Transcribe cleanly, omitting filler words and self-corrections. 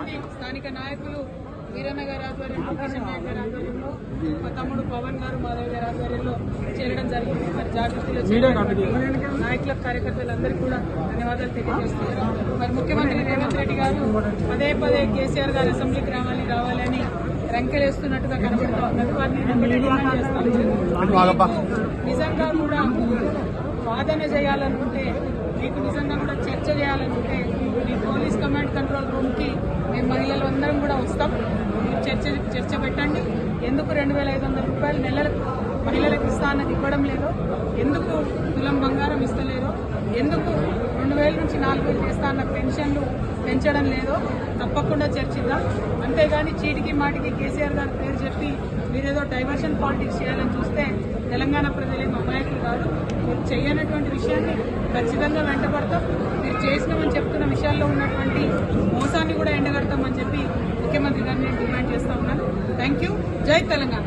మంది స్థానిక నాయకులు వీరన్న గారి ఆధ్వర్యంలో, కిషన్ నాయక్ గారి ఆధ్వర్యంలో, మా తమ్ముడు పవన్ గారు, మాధవ్ గారి ఆధ్వర్యంలో చేరడం జరిగింది. మరి జాగృతిలో నాయకులకు, కార్యకర్తలందరికీ కూడా ధన్యవాదాలు తెలియజేస్తున్నారు. మరి ముఖ్యమంత్రి రేవంత్ రెడ్డి గారు పదే పదే కేసీఆర్ గారు అసెంబ్లీకి రావాలని రంకెలేస్తున్నట్టుగా కనబడుతూ ఉన్నది. వారిని డిమాండ్ చేస్తాను. నిజంగా కూడా వాదన చేయాలనుకుంటే, మీకు నిజంగా కూడా చర్చ చేయాలనుకుంటే మీ పోలీస్ కమాండ్ కంట్రోల్ రూమ్కి మేము మహిళలు అందరం కూడా వస్తాం. మీరు చర్చ పెట్టండి. ఎందుకు 2,500 రూపాయలు నెలలకు మహిళలకు ఇస్తా అన్నది ఇవ్వడం లేదు, ఎందుకు తులం బంగారం ఇస్తలేరో, ఎందుకు 2,000 నుంచి 4,000 చేస్తా అన్న పెన్షన్లు పెంచడం లేదో తప్పకుండా చర్చిద్దాం. అంతేగాని చీటికి మాటికి కేసీఆర్ గారి పేరు చెప్పి మీరేదో డైవర్షన్ పాలిటిక్స్ చేయాలని చూస్తే తెలంగాణ ప్రజలేమో అమాయకులు కాదు. మీరు చేయనటువంటి విషయాన్ని ఖచ్చితంగా వెంటబడతాం. మీరు చేసినామని చెప్తున్న విషయాల్లో ఉన్నటువంటి మోసాన్ని కూడా ఎండగడతామని చెప్పి ముఖ్యమంత్రి గారిని నేను డిమాండ్ చేస్తా ఉన్నాను. Thank you. జై తెలంగాణ.